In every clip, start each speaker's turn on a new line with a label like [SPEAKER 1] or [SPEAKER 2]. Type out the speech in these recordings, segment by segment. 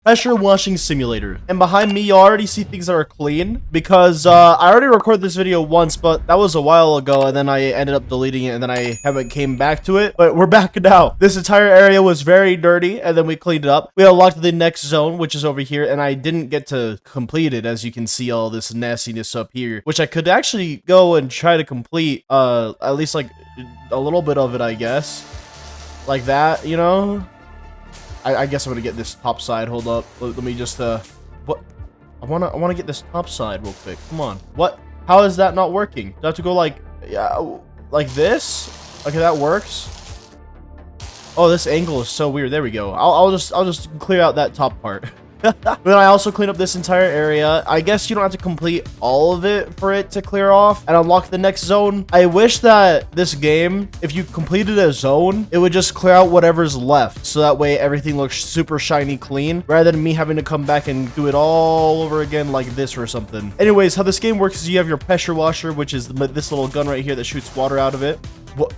[SPEAKER 1] Pressure washing simulator. And behind me, you already see things that are clean because I already recorded this video once, but that was a while ago, and then I ended up deleting it, and then I haven't came back to it. But we're back now. This entire area was very dirty, and then we cleaned it up. We unlocked the next zone, which is over here, and I didn't get to complete it, as you can see all this nastiness up here, which I could actually go and try to complete at least like a little bit of it, I guess. Like that, you know? I guess I'm gonna get this top side. Hold up. Let me just what? I wanna get this top side real quick. Come on. What? How is that not working? Do I have to go like this? Okay, that works. Oh, this angle is so weird. There we go. I'll just clear out that top part. But then I also cleaned up this entire area. I guess you don't have to complete all of it for it to clear off and unlock the next zone. I wish that this game, if you completed a zone, it would just clear out whatever's left. So that way everything looks super shiny clean, rather than me having to come back and do it all over again like this or something. Anyways, how this game works is you have your pressure washer, which is this little gun right here that shoots water out of it. What?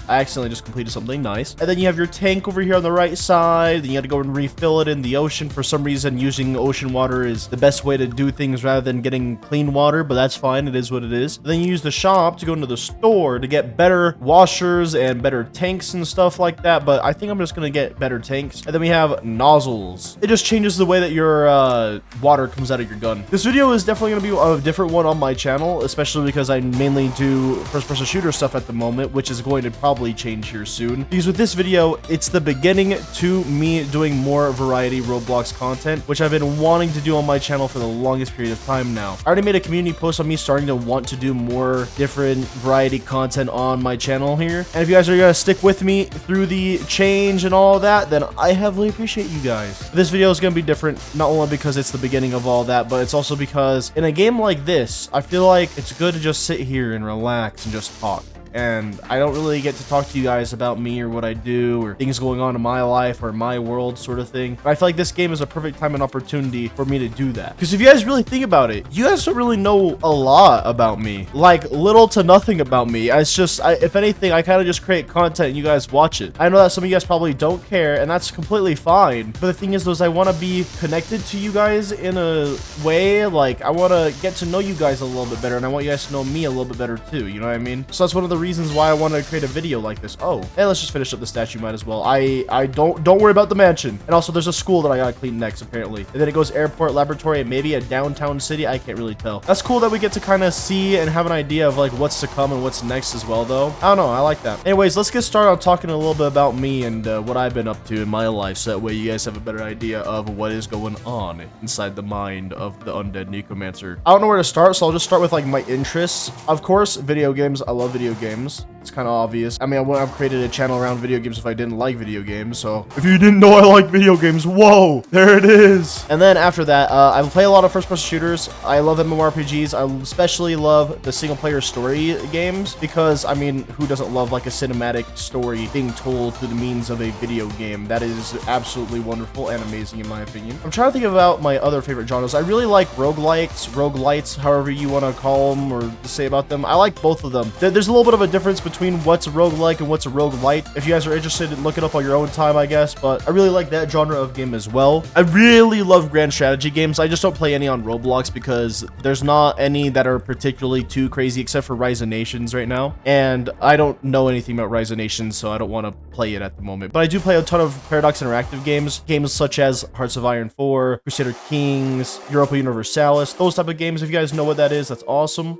[SPEAKER 1] I accidentally just completed something nice. And then you have your tank over here on the right side. Then you have to go and refill it in the ocean. For some reason, using ocean water is the best way to do things rather than getting clean water, but that's fine. It is what it is. Then you use the shop to go into the store to get better washers and better tanks and stuff like that. But I think I'm just going to get better tanks. And then we have nozzles. It just changes the way that your water comes out of your gun. This video is definitely going to be a different one on my channel, especially because I mainly do first-person shooter stuff at the moment, which is going to probably change here soon, because with this video it's the beginning to me doing more variety Roblox content, which I've been wanting to do on my channel for the longest period of time now. I already made a community post on me starting to want to do more different variety content on my channel here, and if you guys are gonna stick with me through the change and all that, then I heavily appreciate you guys. This video is gonna be different, not only because it's the beginning of all that, but it's also because in a game like this, I feel like it's good to just sit here and relax and just talk. And I don't really get to talk to you guys about me or what I do or things going on in my life or my world sort of thing. But I feel like this game is a perfect time and opportunity for me to do that. Because if you guys really think about it, you guys don't really know a lot about me. Like, little to nothing about me. It's just, if anything, I kind of just create content and you guys watch it. I know that some of you guys probably don't care, and that's completely fine. But the thing is, though, is I want to be connected to you guys in a way. Like, I want to get to know you guys a little bit better, and I want you guys to know me a little bit better too. You know what I mean? So that's one of the reasons why I want to create a video like this. Oh, hey, let's just finish up the statue. Might as well. I don't worry about the mansion. And also, there's a school that I gotta clean next, apparently. And then it goes airport, laboratory, and maybe a downtown city. I can't really tell. That's cool that we get to kind of see and have an idea of like what's to come and what's next as well, though. I don't know. I like that. Anyways, let's get started on talking a little bit about me and what I've been up to in my life, so that way you guys have a better idea of what is going on inside the mind of the UndeadNekomancer. I don't know where to start, so I'll just start with like my interests. Of course, video games. I love video games. It's kind of obvious. I mean, I wouldn't have created a channel around video games if I didn't like video games. So if you didn't know I like video games, whoa, there it is. And then after that, I play a lot of first-person shooters. I love MMORPGs. I especially love the single-player story games because, I mean, who doesn't love like a cinematic story being told through the means of a video game? That is absolutely wonderful and amazing in my opinion. I'm trying to think about my other favorite genres. I really like roguelites, however you want to call them or say about them. I like both of them. There's a little bit of a difference between what's a roguelike and what's a roguelite. If you guys are interested in looking up on your own time, I guess, but I really like that genre of game as well. I really love grand strategy games. I just don't play any on Roblox because there's not any that are particularly too crazy except for Rise of Nations right now. And I don't know anything about Rise of Nations, so I don't want to play it at the moment. But I do play a ton of Paradox Interactive games such as Hearts of Iron 4, Crusader Kings, Europa Universalis, those type of games. If you guys know what that is, that's awesome.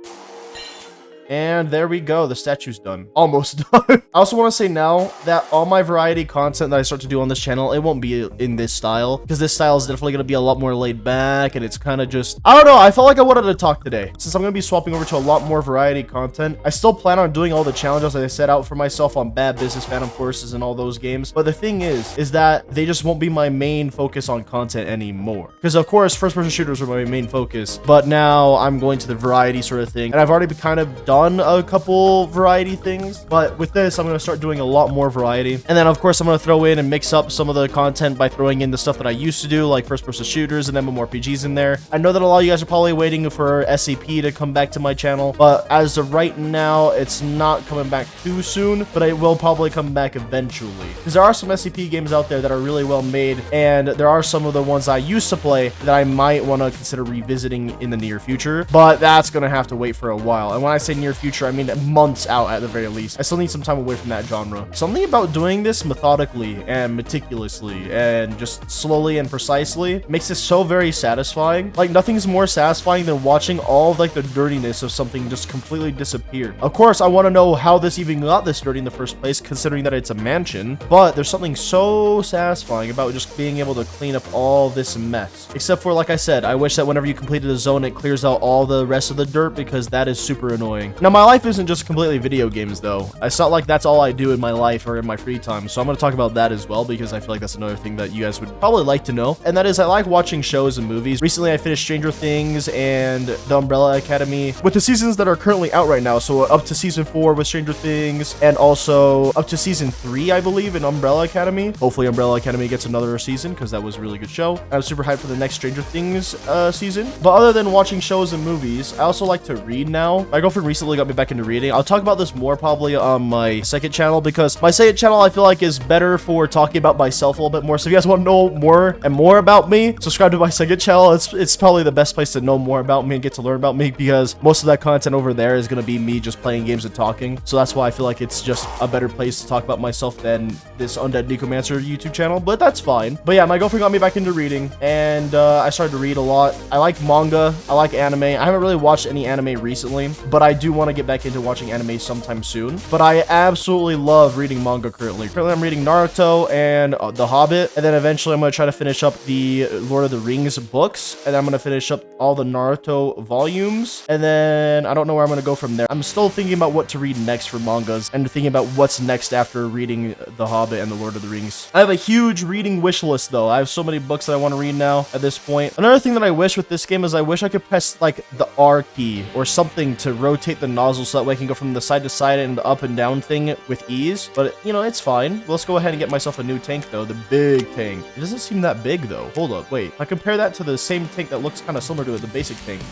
[SPEAKER 1] And there we go. The statue's done. Almost done. I also want to say now that all my variety content that I start to do on this channel, it won't be in this style because this style is definitely going to be a lot more laid back, and it's kind of just, I don't know. I felt like I wanted to talk today since I'm going to be swapping over to a lot more variety content. I still plan on doing all the challenges that I set out for myself on Bad Business, Phantom Forces, and all those games. But the thing is that they just won't be my main focus on content anymore. Because of course, first-person shooters are my main focus, but now I'm going to the variety sort of thing, and I've already kind of done done a couple variety things, but with this, I'm going to start doing a lot more variety. And then, of course, I'm going to throw in and mix up some of the content by throwing in the stuff that I used to do, like first-person shooters and MMORPGs in there. I know that a lot of you guys are probably waiting for SCP to come back to my channel, but as of right now, it's not coming back too soon, but it will probably come back eventually. Because there are some SCP games out there that are really well made, and there are some of the ones I used to play that I might want to consider revisiting in the near future, but that's going to have to wait for a while. And when I say near future, I mean months out at the very least. I still need some time away from that genre. Something about doing this methodically and meticulously and just slowly and precisely makes it so very satisfying. Like, nothing's more satisfying than watching all of like the dirtiness of something just completely disappear. Of course, I want to know how this even got this dirty in the first place, considering that it's a mansion, but there's something so satisfying about just being able to clean up all this mess. Except for, like I said, I wish that whenever you completed a zone, it clears out all the rest of the dirt, because that is super annoying. Now, my life isn't just completely video games, though. It's not like that's all I do in my life or in my free time, so I'm going to talk about that as well, because I feel like that's another thing that you guys would probably like to know, and that is I like watching shows and movies. Recently, I finished Stranger Things and The Umbrella Academy, with the seasons that are currently out right now, so up to season 4 with Stranger Things, and also up to season 3, I believe, in Umbrella Academy. Hopefully, Umbrella Academy gets another season, because that was a really good show. I'm super hyped for the next Stranger Things season. But other than watching shows and movies, I also like to read now. My girlfriend recently got me back into reading. I'll talk about this more probably on my second channel, because my second channel I feel like is better for talking about myself a little bit more. So if you guys want to know more and more about me, subscribe to my second channel. It's probably the best place to know more about me and get to learn about me, because most of that content over there is going to be me just playing games and talking. So that's why I feel like it's just a better place to talk about myself than this UndeadNekomancer YouTube channel, but that's fine. But yeah, my girlfriend got me back into reading, and I started to read a lot. I like manga, I like anime. I haven't really watched any anime recently, but I do want to get back into watching anime sometime soon. But I absolutely love reading manga currently. Currently, I'm reading Naruto and The Hobbit, and then eventually I'm going to try to finish up the Lord of the Rings books, and then I'm going to finish up all the Naruto volumes, and then I don't know where I'm going to go from there. I'm still thinking about what to read next for mangas, and thinking about what's next after reading The Hobbit and the Lord of the Rings. I have a huge reading wish list, though. I have so many books that I want to read now at this point. Another thing that I wish with this game is I wish I could press like the R key or something to rotate the nozzle, so that way I can go from the side to side and the up and down thing with ease. But you know, it's fine. Let's go ahead and get myself a new tank, though. The big tank. It doesn't seem that big, though. Hold up, wait. I compare that to the same tank that looks kind of similar to the basic tank.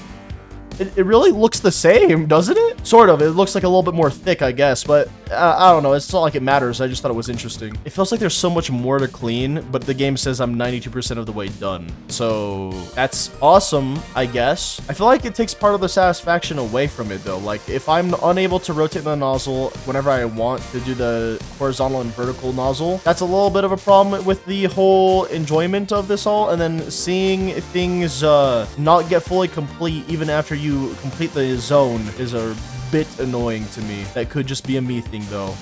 [SPEAKER 1] It really looks the same, doesn't it? Sort of. It looks like a little bit more thick, I guess, but I don't know. It's not like it matters. I just thought it was interesting. It feels like there's so much more to clean, but the game says I'm 92% of the way done. So that's awesome, I guess. I feel like it takes part of the satisfaction away from it, though. Like, if I'm unable to rotate the nozzle whenever I want to do the horizontal and vertical nozzle, that's a little bit of a problem with the whole enjoyment of this all. And then seeing things not get fully complete even after you complete the zone is a bit annoying to me. That could just be a me thing, though.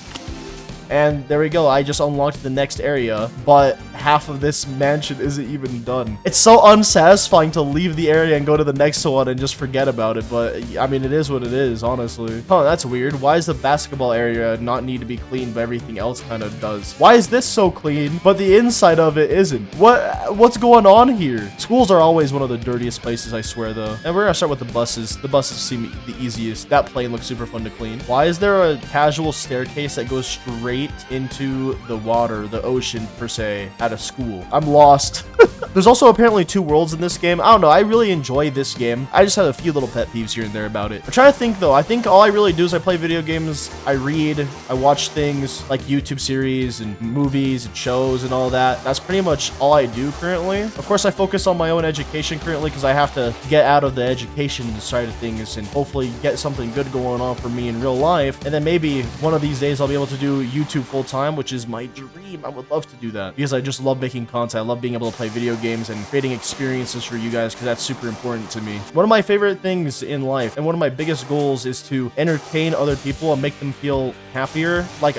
[SPEAKER 1] And there we go. I just unlocked the next area, but half of this mansion isn't even done. It's so unsatisfying to leave the area and go to the next one and just forget about it. But I mean, it is what it is, honestly. Oh, that's weird. Why does the basketball area not need to be clean, but everything else kind of does? Why is this so clean, but the inside of it isn't? What's going on here? Schools are always one of the dirtiest places, I swear, though. And we're gonna start with the buses. The buses seem the easiest. That plane looks super fun to clean. Why is there a casual staircase that goes straight into the water, the ocean per se, at a school? I'm lost. There's also apparently 2 worlds in this game. I don't know. I really enjoy this game. I just have a few little pet peeves here and there about it. I'm trying to think, though. I think all I really do is I play video games, I read, I watch things like YouTube series and movies and shows and all that. That's pretty much all I do currently. Of course, I focus on my own education currently, because I have to get out of the education side of things and hopefully get something good going on for me in real life. And then maybe one of these days I'll be able to do YouTube full time, which is my dream. I would love to do that, because I just love making content. I love being able to play video games and creating experiences for you guys, because that's super important to me. One of my favorite things in life and one of my biggest goals is to entertain other people and make them feel happier, like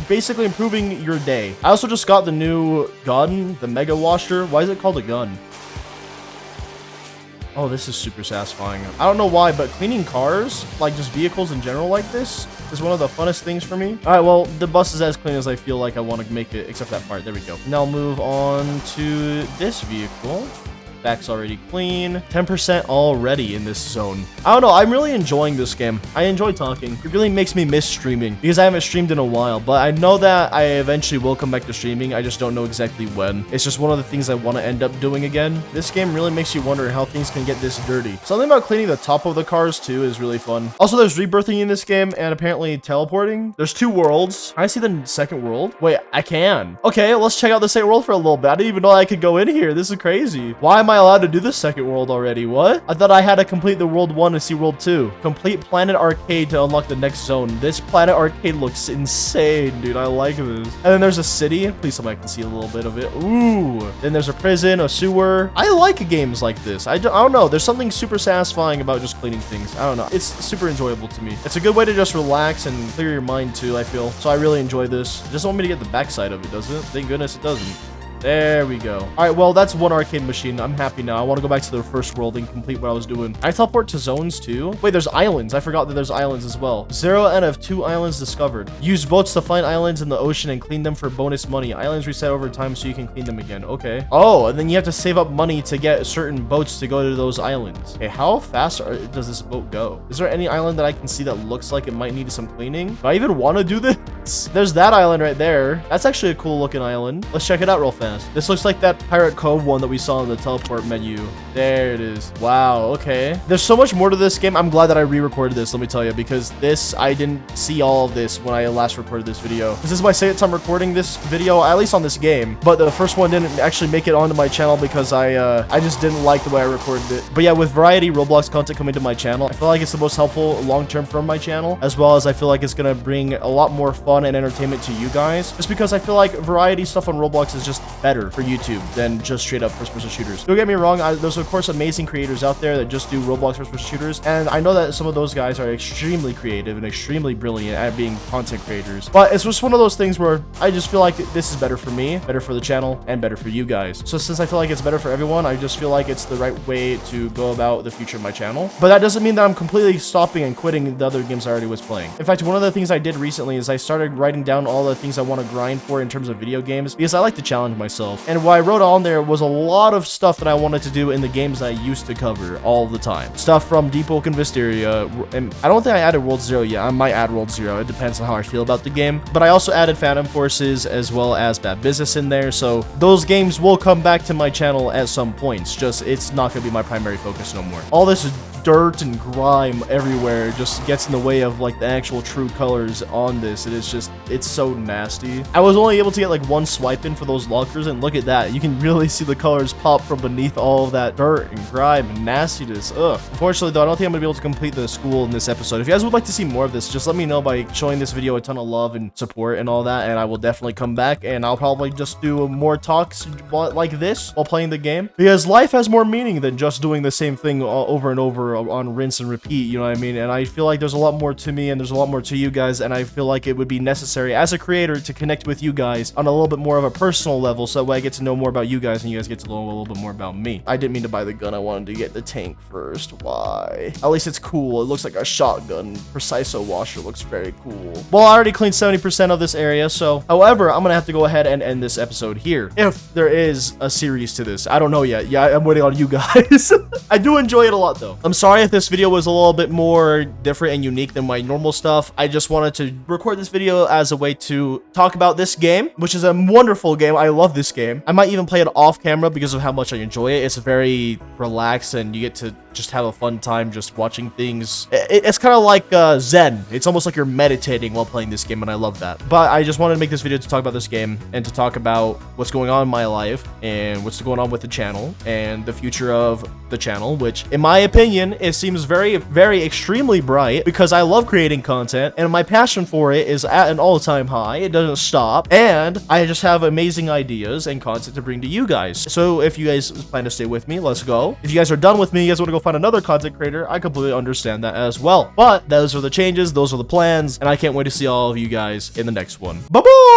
[SPEAKER 1] basically improving your day. I also just got the new gun, the Mega Washer. Why is it called a gun? Oh, this is super satisfying. I don't know why, but cleaning cars, like just vehicles in general like this, is one of the funnest things for me. All right, well, the bus is as clean as I feel like I want to make it, except that part. There we go. Now move on to this vehicle. back's already clean. 10% already in this zone. I don't know. I'm really enjoying this game. I enjoy talking. It really makes me miss streaming because I haven't streamed in a while, but I know that I eventually will come back to streaming. I just don't know exactly when. It's just one of the things I want to end up doing again. This game really makes you wonder how things can get this dirty. Something about cleaning the top of the cars too is really fun. Also, there's rebirthing in this game and apparently teleporting. There's 2 worlds. Can I see the second world? Wait, I can. Okay, let's check out the second world for a little bit. I didn't even know I could go in here. This is crazy. Why am I allowed to do the second world already? What? I thought I had to complete the world 1 to see world 2. Complete Planet Arcade to unlock the next zone. This Planet Arcade looks insane, dude. I like this. And then there's a city. Please somebody can see a little bit of it. Ooh. Then there's a prison, a sewer. I like games like this. I don't know. There's something super satisfying about just cleaning things. I don't know. It's super enjoyable to me. It's a good way to just relax and clear your mind too, I feel. So I really enjoy this. It doesn't want me to get the backside of it, does it? Thank goodness it doesn't. There we go. All right, well, that's one arcade machine. I'm happy now. I want to go back to the first world and complete what I was doing. I teleport to zones too. Wait, there's islands. I forgot that there's islands as well. 0 out of 2 islands discovered. Use boats to find islands in the ocean and clean them for bonus money. Islands reset over time so you can clean them again. Okay. Oh, and then you have to save up money to get certain boats to go to those islands. Okay, how fast does this boat go? Is there any island that I can see that looks like it might need some cleaning? Do I even want to do this? There's that island right there. That's actually a cool looking island. Let's check it out real fast. This looks like that Pirate Cove one that we saw in the teleport menu. There it is. Wow, okay. There's so much more to this game. I'm glad that I re-recorded this, let me tell you, because this, I didn't see all of this when I last recorded this video. This is my second time recording this video, at least on this game, but the first one didn't actually make it onto my channel because I just didn't like the way I recorded it. But yeah, with variety Roblox content coming to my channel, I feel like it's the most helpful long-term from my channel, as well as I feel like it's gonna bring a lot more fun and entertainment to you guys, just because I feel like variety stuff on Roblox is just better for YouTube than just straight up first-person shooters. Don't get me wrong, there's of course amazing creators out there that just do Roblox first-person shooters, and I know that some of those guys are extremely creative and extremely brilliant at being content creators, but it's just one of those things where I just feel like this is better for me, better for the channel, and better for you guys. So since I feel like it's better for everyone, I just feel like it's the right way to go about the future of my channel. But that doesn't mean that I'm completely stopping and quitting the other games I already was playing. In fact, one of the things I did recently is I started writing down all the things I want to grind for in terms of video games, because I like to challenge myself. And what I wrote on there was a lot of stuff that I wanted to do in the games that I used to cover all the time. Stuff from Deep Oak and Wisteria, and I don't think I added World Zero yet. I might add World Zero. It depends on how I feel about the game. But I also added Phantom Forces as well as Bad Business in there, so those games will come back to my channel at some points. Just, it's not going to be my primary focus no more. All this dirt and grime everywhere just gets in the way of like the actual true colors on this. It is just, it's so nasty. I was only able to get like one swipe in for those lockers, and look at that. You can really see the colors pop from beneath all of that dirt and grime and nastiness. Ugh. Unfortunately though, I don't think I'm gonna be able to complete the school in this episode. If you guys would like to see more of this, just let me know by showing this video a ton of love and support and all that, and I will definitely come back, and I'll probably just do more talks like this while playing the game, because life has more meaning than just doing the same thing over and over on rinse and repeat, you know what I mean? And I feel like there's a lot more to me and there's a lot more to you guys, and I feel like it would be necessary as a creator to connect with you guys on a little bit more of a personal level, so that way I get to know more about you guys and you guys get to know a little bit more about me. I didn't mean to buy the gun. I wanted to get the tank first. Why? At least it's cool. It looks like a shotgun. Preciso washer looks very cool. Well, I already cleaned 70% of this area, so however, I'm gonna have to go ahead and end this episode here, if there is a series to this. I don't know yet. Yeah, I'm waiting on you guys. I do enjoy it a lot though. I'm sorry if this video was a little bit more different and unique than my normal stuff. I just wanted to record this video as a way to talk about this game, which is a wonderful game. I love this game. I might even play it off camera because of how much I enjoy it. It's very relaxed and you get to just have a fun time just watching things. It's kind of like Zen. It's almost like you're meditating while playing this game, and I love that. But I just wanted to make this video to talk about this game and to talk about what's going on in my life and what's going on with the channel and the future of the channel, which in my opinion, it seems very, very extremely bright because I love creating content and my passion for it is at an all-time high. It doesn't stop, and I just have amazing ideas and content to bring to you guys. So if you guys plan to stay with me, let's go. If you guys are done with me, you guys want to go find another content creator, I completely understand that as well. But those are the changes, those are the plans, and I can't wait to see all of you guys in the next one. Bye-bye!